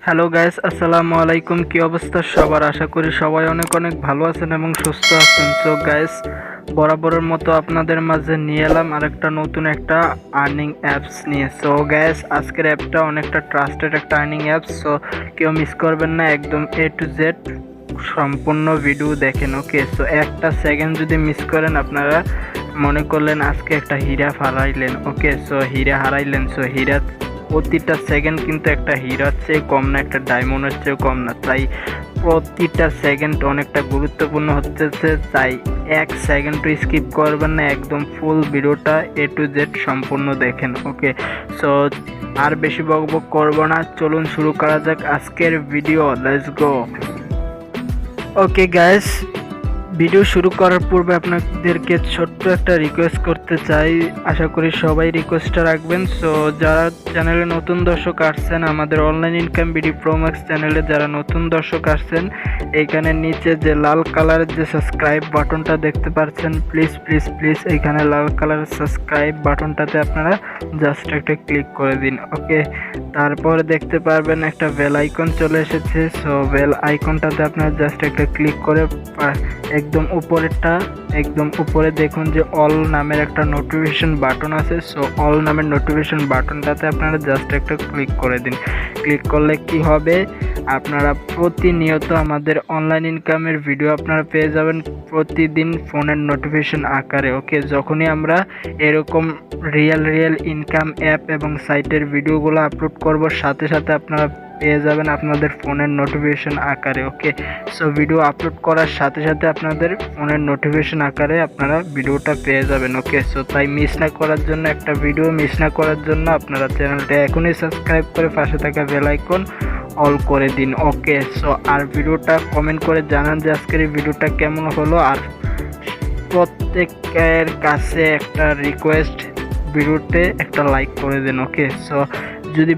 Hello guys, আসসালামু আলাইকুম। কি অবস্থা সবার? আশা করি সবাই অনেক অনেক ভালো আছেন এবং সুস্থ আছেন। সো গাইস, বরাবরের মতো আপনাদের মাঝে নিয়ে এলাম আরেকটা নতুন একটা আর্নিং অ্যাপস নিয়ে। সো গাইস, আজকের অ্যাপটা অনেকটা ট্রাস্টেড একটা আর্নিং অ্যাপস। সো কেউ মিস করবেন না, একদম এ টু জেড সম্পূর্ণ ভিডিও দেখেন। ওকে, সো একটা সেকেন্ড যদি মিস করেন, আপনারা মনে করলেন আজকে একটা হীরা হারাইলেন। ওকে, সো হীরা হারাইলেন। সো হীরা প্রতিটা সেকেন্ড কিন্তু একটা হীরার চেয়ে কম না, একটা ডায়মন্ডের চেয়ে কম না। তাই প্রতিটা সেকেন্ড অনেকটা গুরুত্বপূর্ণ হচ্ছে, তাই এক সেকেন্ডও স্কিপ করবেন না, একদম ফুল ভিডিওটা এ টু জেড সম্পূর্ণ দেখেন। ওকে, সো আর বেশি বকবক করবো না, চলুন শুরু করা যাক আজকের video. Let's go. Okay guys, video শুরু করার পূর্বে আপনাদেরকে ছোট্ট একটা রিকোয়েস্ট করতে চাই। আশা করি সবাই রিকোয়েস্টটা রাখবেন। সো যারা চ্যানেলে নতুন দর্শক আসছেন, আমাদের অনলাইন ইনকাম বিডি প্রোম্যাক্স চ্যানেলে যারা নতুন দর্শক আসছেন, এইখানে নিচে যে লাল কালারের যে সাবস্ক্রাইব বাটনটা দেখতে পাচ্ছেন, প্লিজ প্লিজ প্লিজ এইখানে লাল কালারের সাবস্ক্রাইব বাটনটাতে আপনারা জাস্ট একটা ক্লিক করে দিন। ওকে, তারপর দেখতে পারবেন একটা বেল আইকন চলে এসেছে। সো বেল আইকনটাতে আপনারা জাস্ট একটা ক্লিক করে একদম উপরে দেখুন যে অল নামের একটা নোটিফিকেশন বাটন আছে। সো অল নামের নোটিফিকেশন বাটনটাতে আপনারা জাস্ট একটা ক্লিক করে দিন। ক্লিক করলে কি হবে, আপনারা প্রতিনিয়ত আমাদের অনলাইন ইনকামের ভিডিও আপনারা পেয়ে যাবেন প্রতিদিন ফোনের নোটিফিকেশন আকারে। ওকে, যখনই আমরা এরকম রিয়েল ইনকাম অ্যাপ এবং সাইটের ভিডিওগুলো আপলোড করব, সাথে সাথে আপনারা পেয়ে যাবেন আপনাদের ফোনের নোটিফিকেশন আকারে। ওকে, সো ভিডিও আপলোড করার সাথে সাথে আপনাদের ফোনের নোটিফিকেশন আকারে আপনারা ভিডিওটা পেয়ে যাবেন। ওকে, সো তাই মিস না করার জন্য, একটা ভিডিও মিস না করার জন্য আপনারা চ্যানেলটা এখনই সাবস্ক্রাইব করে পাশে থাকা বেল আইকন অল করে দিন। ওকে, সো আর ভিডিওটা কমেন্ট করে জানান যে আজকের এই ভিডিওটা কেমন হলো। আর প্রত্যেকের কাছে একটা রিকোয়েস্ট, ভিডিওতে একটা লাইক করে দেন। ওকে, সো যদি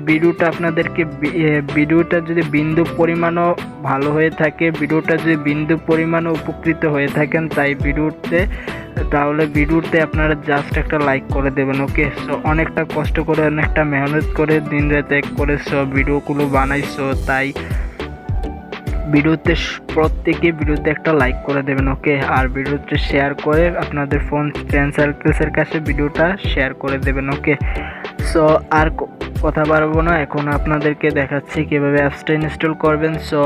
ভিডিওটা যদি বিন্দু পরিমাণও ভালো হয়ে থাকে, ভিডিওটা যদি বিন্দু পরিমাণও উপকৃত হয়ে থাকেন, তাহলে ভিডিওতে আপনারা জাস্ট একটা লাইক করে দেবেন। ওকে, সো অনেকটা কষ্ট করে, অনেকটা মেহনত করে, দিন রাত এক করে সব ভিডিওগুলো বানাইছো, তাই প্রত্যেকে ভিডিওতে একটা লাইক করে দেবেন। ওকে, আর ভিডিওতে শেয়ার করে আপনাদের ফ্রেন্ড সার্কেলসের কাছে ভিডিওটা শেয়ার করে দেবেন। ওকে, সো আর কথা বাড়াবো না, এখন আপনাদেরকে দেখাচ্ছি কিভাবে অ্যাপসটা ইনস্টল করবেন। সো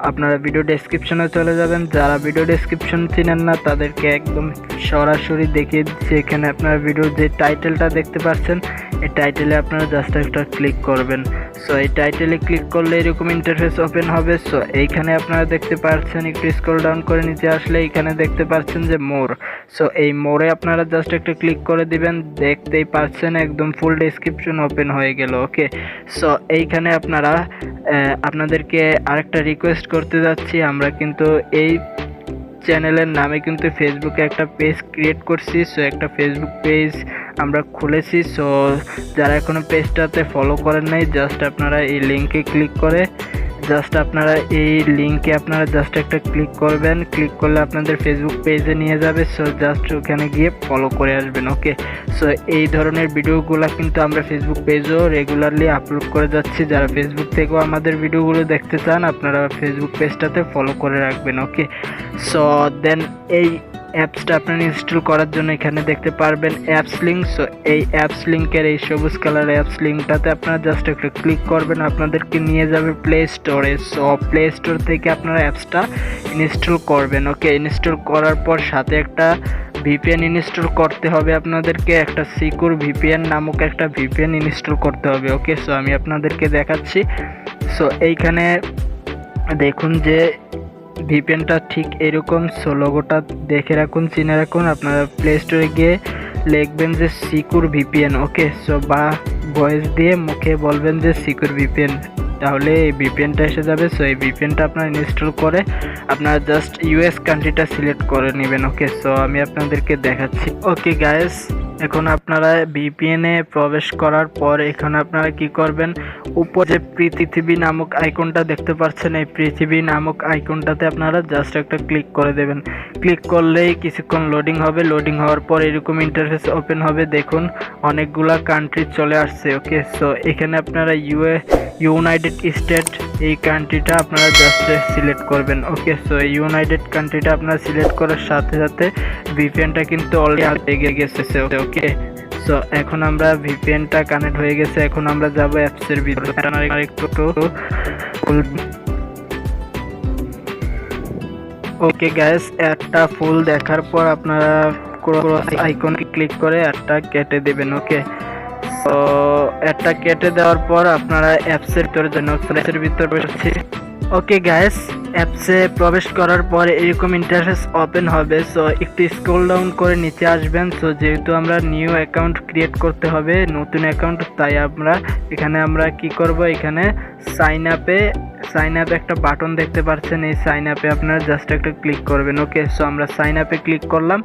আপনারা ভিডিও ডেসক্রিপশনে চলে যাবেন। যারা ভিডিও ডেসক্রিপশন চিনেন না, তাদেরকে একদম সরাসরি দেখিয়ে দিচ্ছি। এখানে আপনারা ভিডিওর যে টাইটেলটা দেখতে পাচ্ছেন, এই টাইটেলে আপনারা জাস্ট একটা ক্লিক করবেন। সো এই টাইটেলে ক্লিক করলে এরকম ইন্টারফেস ওপেন হবে। সো এইখানে আপনারা দেখতে পাচ্ছেন, একটু স্ক্রল ডাউন করে নিচে আসলে এইখানে দেখতে পাচ্ছেন যে মোর। সো এই মোরে আপনারা জাস্ট একটা ক্লিক করে দিবেন। দেখতেই পাচ্ছেন একদম ফুল ডেসক্রিপশন ওপেন হয়ে গেল। ওকে, সো এইখানে আপনাদেরকে আরেকটা রিকোয়েস্ট করতে যাচ্ছি। আমরা কিন্তু এই চ্যানেলের নামে কিন্তু ফেসবুকে একটা পেজ ক্রিয়েট করছি। সো একটা ফেসবুক পেজ আমরা খুলেছি। সো যারা এখনো পেজটাতে ফলো করেন নাই, জাস্ট আপনারা এই লিঙ্কে ক্লিক করে জাস্ট একটা ক্লিক করবেন। ক্লিক করলে আপনাদের ফেসবুক পেজে নিয়ে যাবে। সো জাস্ট ওখানে গিয়ে ফলো করে আসবেন। ওকে, সো এই ধরনের ভিডিওগুলো কিন্তু আমরা ফেসবুক পেজও রেগুলারলি আপলোড করে যাচ্ছি। যারা ফেসবুক থেকেও আমাদের ভিডিওগুলো দেখতে চান, আপনারা ফেসবুক পেজটাতে ফলো করে রাখবেন। ওকে, সো দেন এই অ্যাপসটা আপনারা ইনস্টল করার জন্য এখানে দেখতে পারবেন অ্যাপস লিঙ্ক। সো এই অ্যাপস লিঙ্কের এই সবুজ কালার অ্যাপস লিঙ্কটাতে আপনারা জাস্ট একটা ক্লিক করবেন, আপনাদেরকে নিয়ে যাবে প্লে স্টোরে। সো প্লে স্টোর থেকে আপনারা অ্যাপসটা ইনস্টল করবেন। ওকে, ইনস্টল করার পর সাথে একটা ভিপিএন ইনস্টল করতে হবে আপনাদেরকে, একটা সিকিউর ভিপিএন নামক একটা ভিপিএন ইনস্টল করতে হবে। ওকে, সো আমি আপনাদেরকে দেখাচ্ছি। সো এইখানে দেখুন যে ভিপিএনটা ঠিক এরকম। সো লোগোটা দেখে রাখুন, চিনে রাখুন। আপনারা প্লে স্টোরে গিয়ে লিখবেন যে সিকিউর ভিপিএন। ওকে, সো বা ভয়েস দিয়ে মুখে বলবেন যে সিকিউর ভিপিএন, তাহলে এই ভিপিএনটা এসে যাবে। সো এই ভিপিএনটা আপনারা ইনস্টল করে আপনারা জাস্ট ইউএস কান্ট্রিটা সিলেক্ট করে নেবেন। ওকে, সো আমি আপনাদেরকে দেখাচ্ছি। ওকে গাইস, এখন আপনারা ভিপিএনে প্রবেশ করার পর এখানে আপনারা কি করবেন, উপরে যে পৃথিবী নামক আইকনটা দেখতে পাচ্ছেন, এই পৃথিবী নামক আইকনটাতে আপনারা জাস্ট একটা ক্লিক করে দেবেন। ক্লিক করলেই কিছুক্ষণ লোডিং হবে। লোডিং হওয়ার পর এরকম ইন্টারফেস ওপেন হবে। দেখুন অনেকগুলা কান্ট্রি চলে আসছে। ওকে, সো এখানে আপনারা ইউনাইটেড স্টেট, এই কান্ট্রিটা আপনারা জাস্ট সিলেক্ট করবেন। ওকে, সো ইউনাইটেড কান্ট্রিটা আপনারা সিলেক্ট করার সাথে সাথে ভিপিএনটা কিন্তু অলরেডি হয়ে গেছে। ওকে, সো এখন আমরা ভিপিএনটা কানেক্ট হয়ে গেছে। এখন আমরা যাব অ্যাপসের ভিতরে। ওকে গাইস, অ্যাডটা ফুল দেখার পর আপনারা আইকনে ক্লিক করে অ্যাডটা কেটে দেবেন। ওকে, তো অ্যাডটা কেটে দেওয়ার পর আপনারা অ্যাপসের ভিতরে বসছি। ওকে গাইস, অ্যাপসে প্রবেশ করার পর এরকম ইন্টারফেস ওপেন হবে। সো একটু স্ক্রল ডাউন করে নিচে আসবেন। সো যেহেতু আমরা নিউ অ্যাকাউন্ট ক্রিয়েট করতে হবে, নতুন অ্যাকাউন্ট, তাই আমরা কি করব, এখানে সাইন আপে একটা বাটন দেখতে পাচ্ছেন। এই সাইন আপে আপনারা জাস্ট একটা ক্লিক করবেন। ওকে, সো আমরা সাইন আপে ক্লিক করলাম।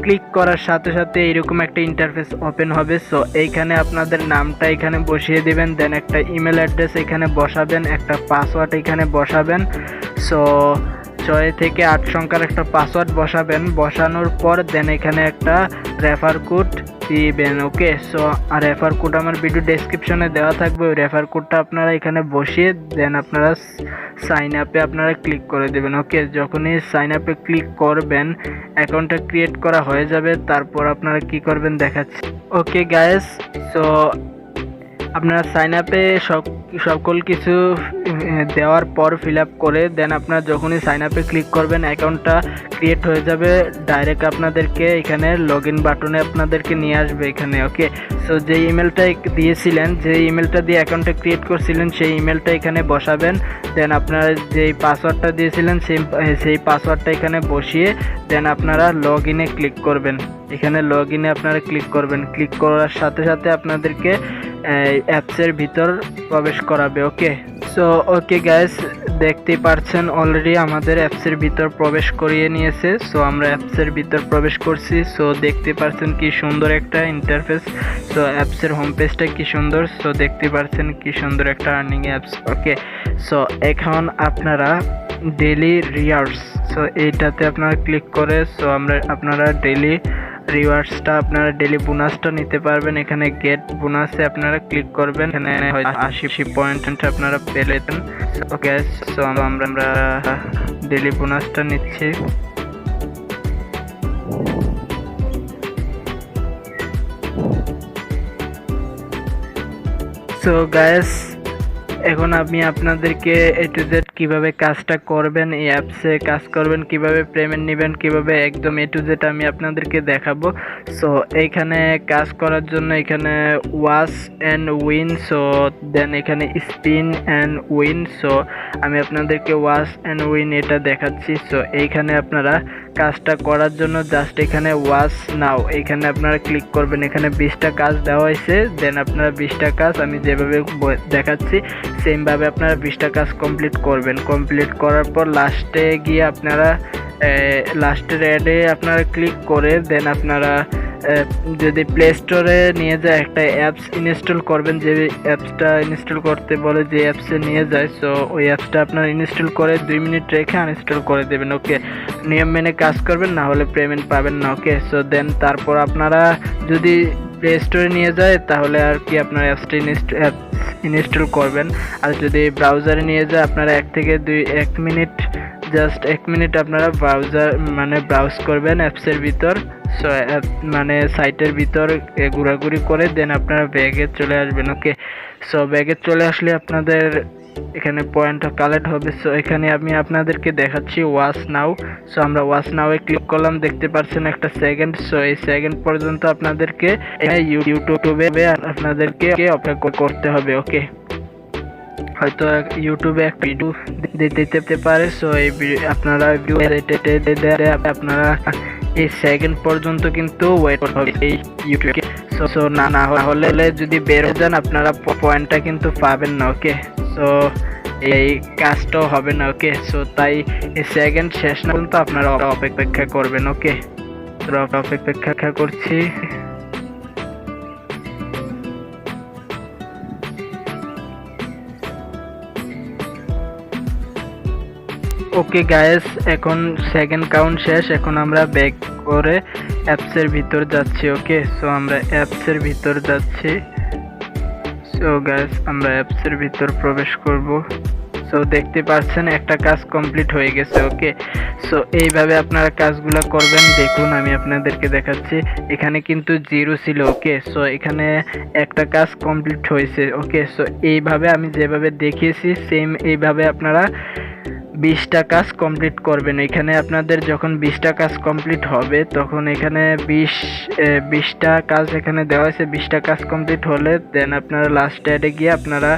ক্লিক করার সাথে সাথে এরকম একটা ইন্টারফেস ওপেন হবে। সো এইখানে আপনাদের নামটা এখানে বসিয়ে দিবেন, দেন একটা ইমেল অ্যাড্রেস এখানে বসাবেন, একটা পাসওয়ার্ড এখানে বসাবেন। সো 6 থেকে 8 সংখ্যার একটা পাসওয়ার্ড বসাবেন। বসানোর পর দেন এখানে একটা রেফার কোড দিবেন। ওকে, সো আর রেফার কোড আমার ভিডিও ডেসক্রিপশনে দেওয়া থাকবে। ওই রেফার কোডটা আপনারা এখানে বসিয়ে দেন আপনারা সাইন আপে আপনারা ক্লিক করে দেবেন। ওকে, যখনই সাইন আপে ক্লিক করবেন অ্যাকাউন্টটা ক্রিয়েট করা হয়ে যাবে। তারপর আপনারা কি করবেন দেখাচ্ছি। ওকে গাইস, সো আপনারা সাইন আপে সকল কিছু দেওয়ার পর ফিল আপ করে দেন আপনারা যখনই সাইন আপে ক্লিক করবেন অ্যাকাউন্টটা ক্রিয়েট হয়ে যাবে। ডাইরেক্ট আপনাদেরকে এখানে লগ ইন বাটনে আপনাদেরকে নিয়ে আসবে এখানে। ওকে, সো যে ইমেলটা দিয়েছিলেন, যে ইমেলটা দিয়ে অ্যাকাউন্টটা ক্রিয়েট করছিলেন, সেই ইমেলটা এখানে বসাবেন। দেন আপনারা যেই পাসওয়ার্ডটা দিয়েছিলেন সেই পাসওয়ার্ডটা এখানে বসিয়ে দেন আপনারা লগ ইনে ক্লিক করবেন। এখানে লগ ইনে আপনারা ক্লিক করবেন। ক্লিক করার সাথে সাথে আপনাদেরকে অ্যাপসের ভিতর প্রবেশ করাবে। ওকে, সো ওকে গাইস, দেখতেই পাচ্ছেন অলরেডি আমাদের অ্যাপসের ভিতর প্রবেশ করিয়ে নিয়েছে। সো আমরা অ্যাপসের ভিতর প্রবেশ করছি। সো দেখতে পাচ্ছেন কি সুন্দর একটা ইন্টারফেস। সো অ্যাপসের হোম পেজটা কি সুন্দর। সো দেখতে পাচ্ছেন কি সুন্দর একটা আর্নিং অ্যাপস। ওকে, সো এখন আপনারা ডেইলি রিওয়ার্ডস, সো এইটাতে আপনারা ক্লিক করে আপনারা ডেইলি রিওয়ার্ডসটা, আপনারা ডেইলি বোনাসটা নিতে পারবেন। এখানে গেট বোনাসে আপনারা ক্লিক করবেন। এখানে 80 পয়েন্ট আপনারা পেলেন। ওকে, সো আমরা ডেইলি বোনাসটা নিচ্ছি। সো গাইস, এখন আমি আপনাদেরকে A to Z কিভাবে কাজটা করবেন, এই অ্যাপসে কাজ করবেন, কিভাবে পেমেন্ট নেবেন, কিভাবে একদম A to Z আমি আপনাদেরকে দেখাবো। সো এইখানে কাজ করার জন্য এখানে watch and win, so then এখানে স্পিন অ্যান্ড উইন। সো আমি আপনাদেরকে ওয়াচ অ্যান্ড উইন এটা দেখাচ্ছি। সো এইখানে আপনারা কাজটা করার জন্য জাস্ট এখানে ওয়াচ নাও এখানে আপনারা ক্লিক করবেন। এখানে 20টা কাজ দেওয়া হয়েছে। দেন আপনারা 20টা কাজ আমি যেভাবে দেখাচ্ছি সেমভাবে আপনারা 20টা কাজ কমপ্লিট করবেন। কমপ্লিট করার পর লাস্টে গিয়ে আপনারা লাস্টের অ্যাডে আপনারা ক্লিক করে দেন আপনারা যদি প্লে স্টোরে নিয়ে যায় একটা অ্যাপস ইনস্টল করবেন। যে অ্যাপসটা ইনস্টল করতে বলে যে অ্যাপসে নিয়ে যায়, সো ওই অ্যাপসটা আপনারা ইনস্টল করে 2 মিনিট রেখে আনইনস্টল করে দেবেন। ওকে, নিয়ম মেনে কাজ করবেন, না হলে পেমেন্ট পাবেন না। ওকে, সো দেন তারপর আপনারা যদি প্লে স্টোরে নিয়ে যায় তাহলে আর কি আপনার অ্যাপসটা ইনস্টল করবেন। আর যদি ব্রাউজারে নিয়ে যায় আপনারা 1 মিনিট জাস্ট 1 মিনিট আপনারা ব্রাউজ করবেন অ্যাপসের ভিতর। সো মানে সাইটের ভিতর ঘোরাঘুরি করে দেন আপনারা ব্যাগে চলে আসবেন। ওকে, সো ব্যাগে চলে আসলে আপনাদের এখানে পয়েন্ট কালেক্ট হবে। সো এখানে আমি আপনাদেরকে দেখাচ্ছি ওয়াচ নাও। সো আমরা ওয়াচ নাও এ ক্লিক করলাম, দেখতে পাচ্ছেন একটা সেকেন্ড। সো এই সেকেন্ড পর্যন্ত আপনাদেরকে ইউটিউবে আপনাদেরকে অপেক্ষা করতে হবে। ওকে, হয়তো ইউটিউবে এক ভিডিও দিতে পারে। সো এই আপনারা আপনারা এই সেকেন্ড পর্যন্ত কিন্তু ওয়েট হবে এই ইউটিউবে। সো না হলে যদি বের হয়ে যান আপনারা পয়েন্টটা কিন্তু পাবেন না। ওকে, সো এই কাজটাও হবে না। ওকে, সো তাই এই সেকেন্ড শেষ না পর্যন্ত আপনারা অপেক্ষা করবেন। ওকে, অপেক্ষা করছি। ওকে গাইস, এখন সেকেন্ড কাউন্ট শেষ। এখন আমরা ব্যাক করে অ্যাপসের ভিতর যাচ্ছি। ওকে, সো আমরা অ্যাপসের ভিতর যাচ্ছি। সো গাইস, আমরা অ্যাপসের ভিতর প্রবেশ করব। সো দেখতে পাচ্ছেন একটা কাজ কমপ্লিট হয়ে গেছে। ওকে, সো এইভাবে আপনারা কাজগুলো করবেন। দেখুন আমি আপনাদেরকে দেখাচ্ছি, এখানে কিন্তু 0 ছিল। ওকে, সো এখানে একটা কাজ কমপ্লিট হয়েছে। ওকে, সো এইভাবে আমি যেভাবে দেখিয়েছি সেম এইভাবে আপনারা 20টা কাজ কমপ্লিট করবেন। এখানে আপনাদের যখন 20টা কাজ কমপ্লিট হবে তখন এখানে 20টা কাজ এখানে দেওয়া আছে। 20টা কাজ কমপ্লিট হলে দেন আপনারা লাস্ট অ্যাডে গিয়ে আপনারা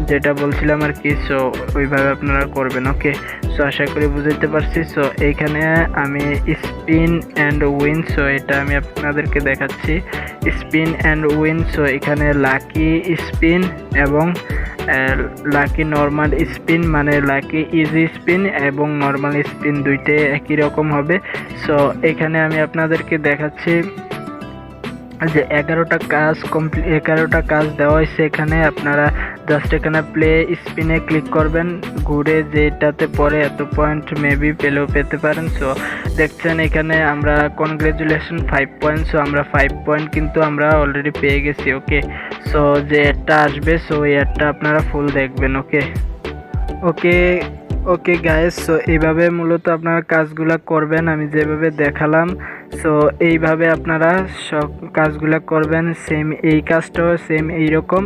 যেটা বলছিলাম আর কি, সো ওইভাবে আপনারা করবেন। ওকে, সো আশা করি বুঝতে পারছি। সো এইখানে আমি স্পিন অ্যান্ড উইন, সো এটা আমি আপনাদেরকে দেখাচ্ছি। স্পিন অ্যান্ড উইন, সো এখানে লাকি স্পিন এবং লাকি নর্মাল স্পিন, মানে লাকি ইজি স্পিন এবং নর্মাল স্পিন দুইটাই একই রকম হবে। সো এখানে আমি আপনাদেরকে দেখাচ্ছি যে 11টা কাজ কমপ্লিট, 11টা কাজ দেওয়া হয়েছে। এখানে আপনারা জাস্ট এখানে প্লে স্পিনে ক্লিক করবেন, ঘুরে যেটাতে পরে এত পয়েন্ট মেবি পেলেও পেতে পারেন। সো দেখছেন এখানে আমরা কনগ্রেচুলেশন 5 পয়েন্ট, সো আমরা 5 পয়েন্ট কিন্তু আমরা অলরেডি পেয়ে গেছি। ওকে, সো যে অ্যাডটা আসবে সো এই অ্যাডটা আপনারা ফুল দেখবেন। ওকে ওকে ওকে গাইস, সো এইভাবে মূলত আপনারা কাজগুলো করবেন আমি যেভাবে দেখালাম। সো এইভাবে আপনারা সব কাজগুলো করবেন, সেম এই কাজটাও সেম এইরকম।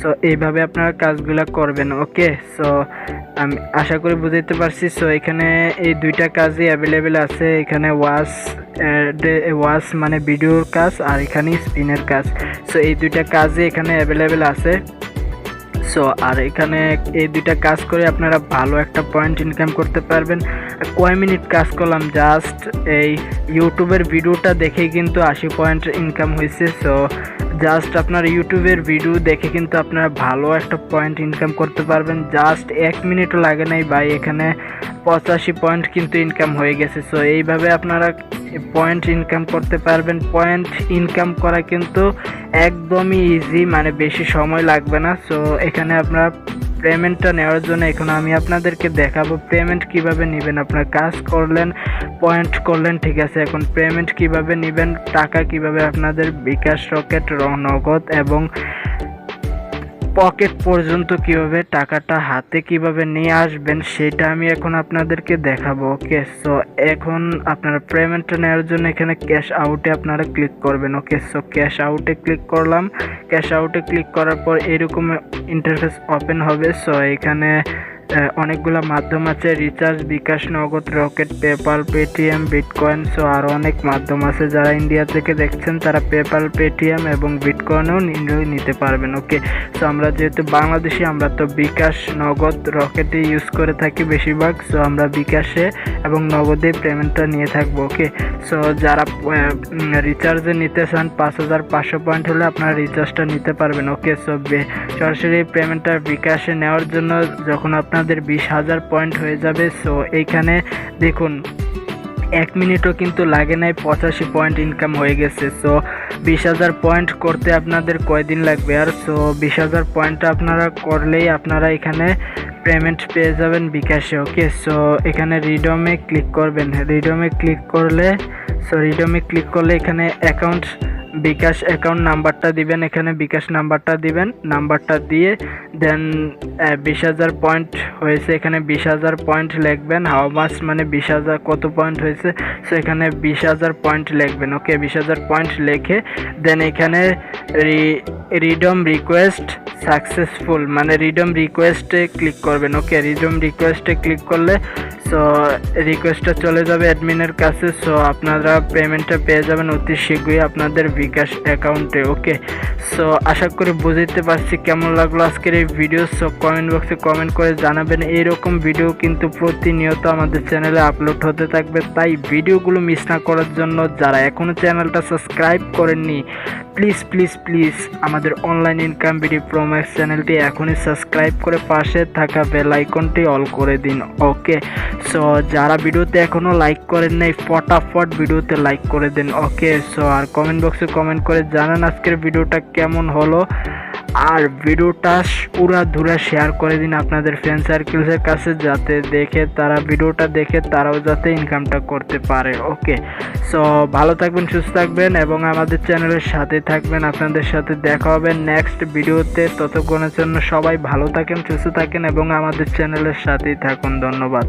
সো এইভাবে আপনারা কাজগুলো করবেন। ওকে, সো আমি আশা করি বুঝাইতে পারছি। সো এখানে এই দুইটা কাজই অ্যাভেলেবেল আছে। এখানে ওয়াচ মানে ভিডিওর কাজ আর এখানে স্পিনের কাজ। সো এই দুইটা কাজই এখানে অ্যাভেলেবেল আছে। সো আর এখানে এই দুইটা কাজ করে আপনারা ভালো একটা পয়েন্ট ইনকাম করতে পারবেন। কয় মিনিট কাজ করলাম, জাস্ট এই ইউটিউবের ভিডিওটা দেখে কিন্তু 80 পয়েন্ট ইনকাম হয়েছে। সো জাস্ট আপনার ইউটিউবের ভিডিও দেখে কিন্তু আপনারা ভালো একটা পয়েন্ট ইনকাম করতে পারবেন। জাস্ট 1 মিনিটও লাগে নাই ভাই, এখানে 85 পয়েন্ট কিন্তু ইনকাম হয়ে গেছে। সো এইভাবে আপনারা পয়েন্ট ইনকাম করতে পারবেন। পয়েন্ট ইনকাম করা কিন্তু একদমই ইজি, মানে বেশি সময় লাগবে না। সো এখানে আপনারা পেমেন্টটা নেওয়ার জন্য এখন আমি আপনাদেরকে দেখাবো পেমেন্ট কিভাবে নেবেন। আপনারা কাজ করলেন, পয়েন্ট করলেন, ঠিক আছে, এখন পেমেন্ট কিভাবে নেবেন, টাকা কিভাবে আপনাদের বিকাশ, রকেট, নগদ এবং পকেট পর্যন্ত কিভাবে টাকাটা হাতে কিভাবে নিয়ে আসবেন সেটা আমি এখন আপনাদেরকে দেখাবো। ওকে, সো এখন আপনারা পেমেন্টটা নেওয়ার জন্য এখানে ক্যাশ আউটে আপনারা ক্লিক করবেন। ওকে, সো ক্যাশ আউটে ক্লিক করলাম। ক্যাশ আউটে ক্লিক করার পর এরকম ইন্টারফেস ওপেন হবে। সো এখানে অনেকগুলো মাধ্যম আছে, রিচার্জ, বিকাশ, নগদ, rocket, PayPal, Paytm, bitcoin. So আরও অনেক মাধ্যম আছে। যারা ইন্ডিয়া থেকে দেখছেন তারা পেপাল, পেটিএম এবং বিটকয়েনও নিতে পারবেন। ওকে, সো আমরা যেহেতু বাংলাদেশি আমরা তো বিকাশ, নগদ, রকেটে ইউজ করে থাকি বেশিরভাগ। সো আমরা বিকাশে এবং নগদে পেমেন্টটা নিয়ে থাকবো। ওকে, সো যারা রিচার্জে নিতে চান 5500 পয়েন্ট হলে আপনারা রিচার্জটা নিতে পারবেন। ওকে, সো সরাসরি পেমেন্টটা বিকাশে নেওয়ার জন্য যখন আপনাদের 20,000 পয়েন্ট হয়ে যাবে, সো এইখানে দেখুন 1 মিনিটও কিন্তু লাগে নাই, 85 পয়েন্ট ইনকাম হয়ে গেছে। সো 20,000 পয়েন্ট করতে আপনাদের কয়দিন লাগবে আর? সো 20,000 পয়েন্টটা আপনারা করলেই আপনারা এখানে পেমেন্ট পেয়ে যাবেন বিকাশে। ওকে, সো এখানে রিডমে ক্লিক করবেন। রিডমে ক্লিক করলে এখানে অ্যাকাউন্ট, বিকাশ অ্যাকাউন্ট নাম্বারটা দিবেন। এখানে বিকাশ নাম্বারটা দিবেন, নাম্বারটা দিয়ে দেন 20,000 পয়েন্ট হয়েছে, এখানে 20,000 পয়েন্ট লিখবেন। হাউ মাচ মানে 20,000 কত পয়েন্ট হয়েছে, সো এখানে 20,000 পয়েন্ট লিখবেন। ওকে, 20,000 পয়েন্ট লিখে দেন এখানে রিডম রিকোয়েস্ট সাকসেসফুল মানে রিডম রিকোয়েস্টে ক্লিক করবেন। ওকে, রিডম রিকোয়েস্টে ক্লিক করলে সো রিকোয়েস্টটা চলে যাবে অ্যাডমিনের কাছে। সো আপনারা পেমেন্টটা পেয়ে যাবেন অতি শীঘ্রই আপনাদের বিকাশ অ্যাকাউন্টে। ওকে, সো আশা করি বুঝতে পারছি কেমন লাগলো আজকের এই ভিডিও। সো কমেন্ট বক্সে কমেন্ট করে জানাবেন। এইরকম ভিডিও কিন্তু প্রতিনিয়ত আমাদের চ্যানেলে আপলোড হতে থাকবে, তাই ভিডিওগুলো মিস না করার জন্য যারা এখনও চ্যানেলটা সাবস্ক্রাইব করেননি প্লিজ প্লিজ প্লিজ আমাদের অনলাইন ইনকাম ভিডিও প্রোম্যাক্স চ্যানেলটি এখনই সাবস্ক্রাইব করে পাশে থাকা বেল আইকনটি অল করে দিন। ওকে, সো যারা ভিডিওতে এখনও লাইক করেন নাই ফটাফট ভিডিওতে লাইক করে দিন। ওকে, সো আর কমেন্ট বক্সে কমেন্ট করে জানান আজকের ভিডিওটা কেমন হলো। আর ভিডিওটা পুরা শেয়ার করে দিন আপনাদের ফ্রেন্ড সার্কেলসের কাছে, যাতে দেখে তারা ভিডিওটা দেখে তারাও যাতে ইনকামটা করতে পারে। ওকে, সো ভালো থাকবেন, সুস্থ থাকবেন এবং আমাদের চ্যানেলের সাথে থাকবেন। আপনাদের সাথে দেখা হবে নেক্সট ভিডিওতে। ততক্ষণের জন্য সবাই ভালো থাকেন, সুস্থ থাকেন এবং আমাদের চ্যানেলের সাথেই থাকুন। ধন্যবাদ।